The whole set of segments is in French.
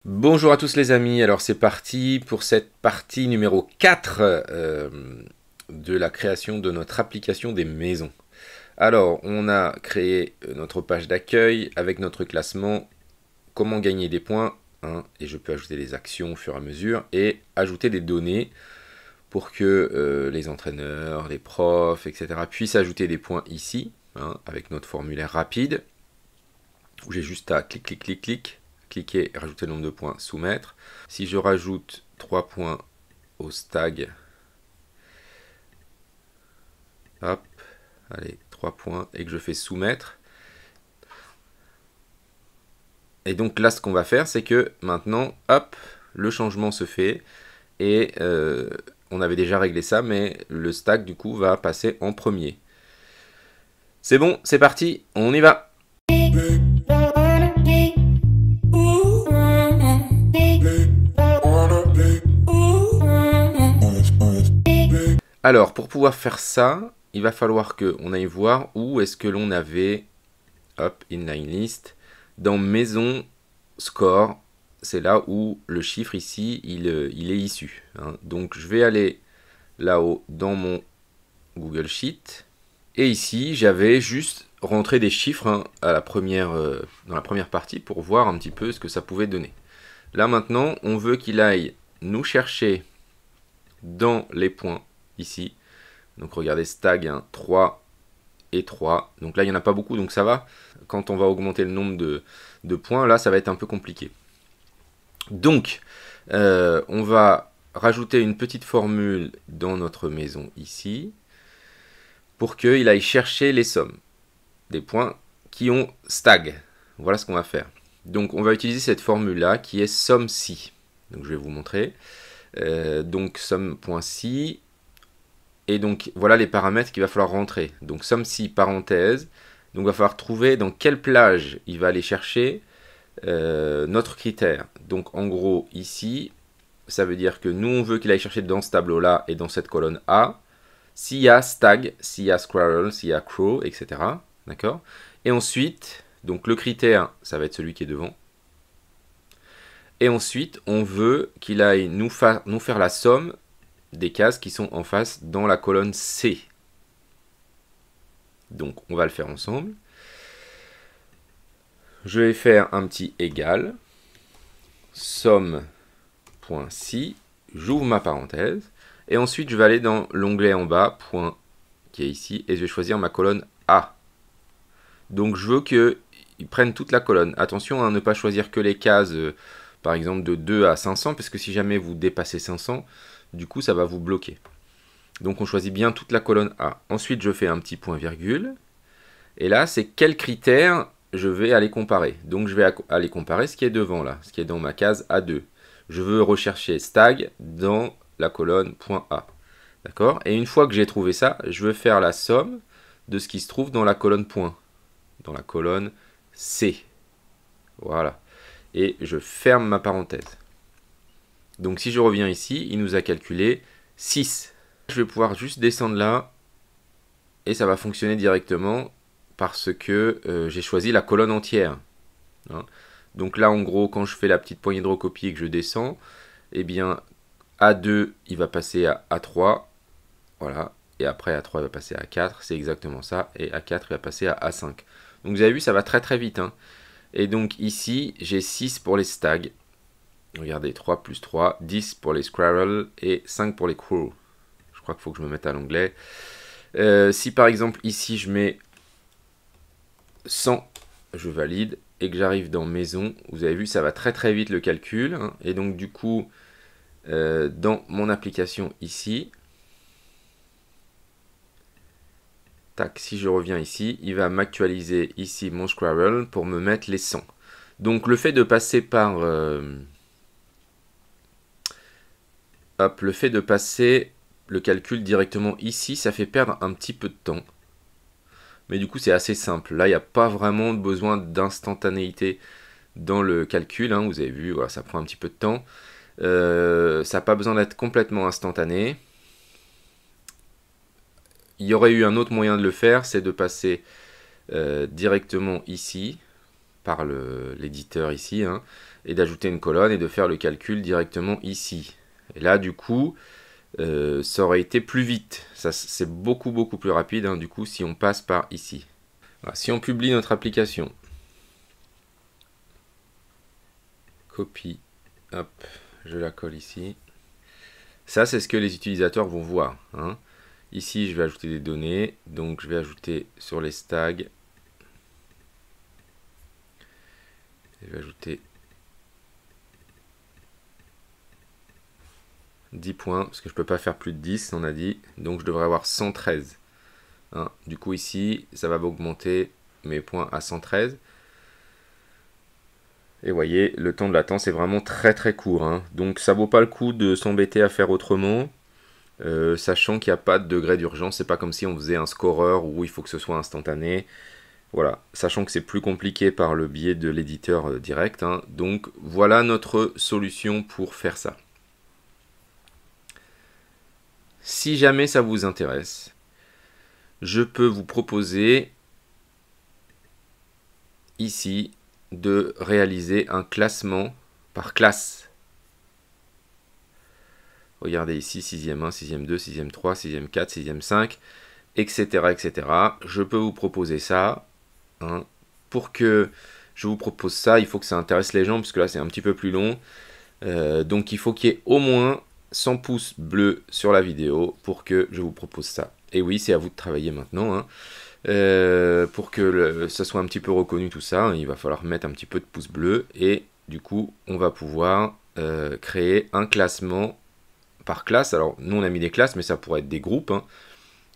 Bonjour à tous les amis, alors c'est parti pour cette partie numéro 4 de la création de notre application des maisons. Alors on a créé notre page d'accueil avec notre classement, comment gagner des points, hein, et je peux ajouter des actions au fur et à mesure et ajouter des données pour que les entraîneurs, les profs, etc. puissent ajouter des points ici, hein, avec notre formulaire rapide où j'ai juste à cliquer, rajouter le nombre de points, soumettre. Si je rajoute 3 points au stag, hop, allez, 3 points, et que je fais soumettre. Et donc là, ce qu'on va faire, c'est que maintenant, hop, le changement se fait, et on avait déjà réglé ça, mais le stag, du coup, va passer en premier. C'est bon, c'est parti, on y va. Alors, pour pouvoir faire ça, il va falloir qu'on aille voir où est-ce que l'on avait, hop, inline list, dans maison score, c'est là où le chiffre ici, il est issu, hein. Donc, je vais aller là-haut dans mon Google Sheet, et ici, j'avais juste rentré des chiffres, hein, à dans la première partie pour voir un petit peu ce que ça pouvait donner. Là, maintenant, on veut qu'il aille nous chercher dans les points, ici. Donc regardez, stag, hein, 3 et 3. Donc là, il n'y en a pas beaucoup, donc ça va. Quand on va augmenter le nombre de points, là, ça va être un peu compliqué. Donc, on va rajouter une petite formule dans notre maison ici, pour qu'il aille chercher les sommes des points qui ont stag. Voilà ce qu'on va faire. Donc, on va utiliser cette formule-là, qui est somme-si. Donc, je vais vous montrer. Donc, somme.si. Et donc, voilà les paramètres qu'il va falloir rentrer. Donc, somme-si, parenthèse. Donc, il va falloir trouver dans quelle plage il va aller chercher notre critère. Donc, en gros, ici, ça veut dire que nous, on veut qu'il aille chercher dans ce tableau-là et dans cette colonne A, s'il y a stag, s'il y a squirrel, s'il y a crow, etc. D'accord? Et ensuite, donc le critère, ça va être celui qui est devant. Et ensuite, on veut qu'il aille nous faire la somme des cases qui sont en face dans la colonne C. Donc, on va le faire ensemble. Je vais faire un petit égal, somme.si, j'ouvre ma parenthèse, et ensuite je vais aller dans l'onglet en bas, point, qui est ici, et je vais choisir ma colonne A. Donc je veux qu'ils prennent toute la colonne. Attention à ne pas choisir que les cases, par exemple de 2 à 500, parce que si jamais vous dépassez 500, du coup ça va vous bloquer. Donc on choisit bien toute la colonne A. Ensuite je fais un petit point virgule, et là c'est quel critère je vais aller comparer. Donc je vais aller comparer ce qui est devant là, ce qui est dans ma case A2. Je veux rechercher stag dans la colonne .A. D'accord? Et une fois que j'ai trouvé ça, je veux faire la somme de ce qui se trouve dans la colonne point, dans la colonne C. Voilà. Et je ferme ma parenthèse. Donc si je reviens ici, il nous a calculé 6. Je vais pouvoir juste descendre là et ça va fonctionner directement parce que j'ai choisi la colonne entière, hein. Donc là, en gros, quand je fais la petite poignée de recopie et que je descends, eh bien, A2, il va passer à A3, voilà, et après A3, il va passer à A4, c'est exactement ça, et A4, il va passer à A5. Donc vous avez vu, ça va très très vite, hein. Et donc ici, j'ai 6 pour les stags, regardez, 3 plus 3, 10 pour les squirrels et 5 pour les crows. Je crois qu'il faut que je me mette à l'onglet. Si par exemple, ici, je mets 100, je valide, et que j'arrive dans maison, vous avez vu, ça va très très vite le calcul, hein. Et donc du coup, dans mon application ici, tac, si je reviens ici, il va m'actualiser ici mon squirrel pour me mettre les 100. Donc le fait de passer par le fait de passer le calcul directement ici, ça fait perdre un petit peu de temps. Mais du coup, c'est assez simple. Là, il n'y a pas vraiment besoin d'instantanéité dans le calcul, hein. Vous avez vu, voilà, ça prend un petit peu de temps. Ça n'a pas besoin d'être complètement instantané. Il y aurait eu un autre moyen de le faire, c'est de passer directement ici, par l'éditeur ici, hein, et d'ajouter une colonne et de faire le calcul directement ici. Et là, du coup, ça aurait été plus vite. C'est beaucoup plus rapide, hein, du coup, si on passe par ici. Voilà, si on publie notre application, copie, hop, je la colle ici. Ça, c'est ce que les utilisateurs vont voir, hein. Ici, je vais ajouter des données, donc je vais ajouter sur les tags. Je vais ajouter 10 points, parce que je ne peux pas faire plus de 10, on a dit, donc je devrais avoir 113. Hein. Du coup, ici, ça va augmenter mes points à 113. Et vous voyez, le temps de latence est vraiment très court. Hein. Donc, ça vaut pas le coup de s'embêter à faire autrement. Sachant qu'il n'y a pas de degré d'urgence, c'est pas comme si on faisait un scoreur où il faut que ce soit instantané. Voilà, sachant que c'est plus compliqué par le biais de l'éditeur direct. Hein. Donc voilà notre solution pour faire ça. Si jamais ça vous intéresse, je peux vous proposer ici de réaliser un classement par classe. Regardez ici, 6e 1, 6e 2, 6e 3, 6e 4, 6e 5, etc. etc. Je peux vous proposer ça. Hein. Pour que je vous propose ça, il faut que ça intéresse les gens, puisque là c'est un petit peu plus long. Donc il faut qu'il y ait au moins 100 pouces bleus sur la vidéo pour que je vous propose ça. Et oui, c'est à vous de travailler maintenant. Hein. Pour que ça soit un petit peu reconnu tout ça, hein, il va falloir mettre un petit peu de pouces bleus. Et du coup, on va pouvoir créer un classement par classe. Alors nous on a mis des classes, mais ça pourrait être des groupes, hein.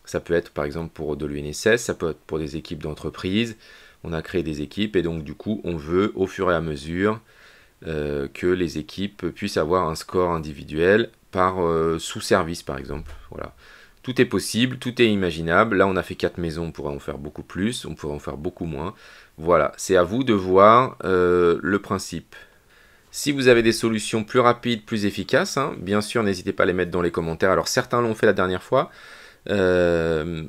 Ça peut être par exemple pour de l'UNSS, ça peut être pour des équipes d'entreprise. On a créé des équipes et donc du coup on veut au fur et à mesure que les équipes puissent avoir un score individuel par sous-service par exemple. Voilà. Tout est possible, tout est imaginable. Là on a fait 4 maisons, on pourrait en faire beaucoup plus, on pourrait en faire beaucoup moins. Voilà, c'est à vous de voir le principe. Si vous avez des solutions plus rapides, plus efficaces, hein, bien sûr, n'hésitez pas à les mettre dans les commentaires. Alors, certains l'ont fait la dernière fois,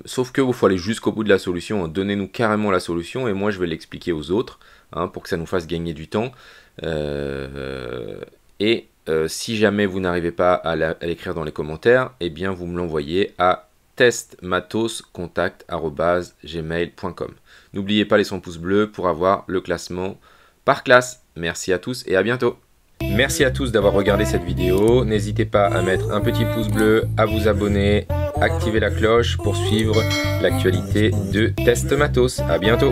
sauf qu'il faut aller jusqu'au bout de la solution. Hein. Donnez-nous carrément la solution et moi, je vais l'expliquer aux autres hein, pour que ça nous fasse gagner du temps. Si jamais vous n'arrivez pas à l'écrire dans les commentaires, eh bien, vous me l'envoyez à testmatoscontact@gmail.com. N'oubliez pas les 100 pouces bleus pour avoir le classement par classe. Merci à tous et à bientôt. Merci à tous d'avoir regardé cette vidéo. N'hésitez pas à mettre un petit pouce bleu, à vous abonner, activer la cloche pour suivre l'actualité de Test Matos. À bientôt.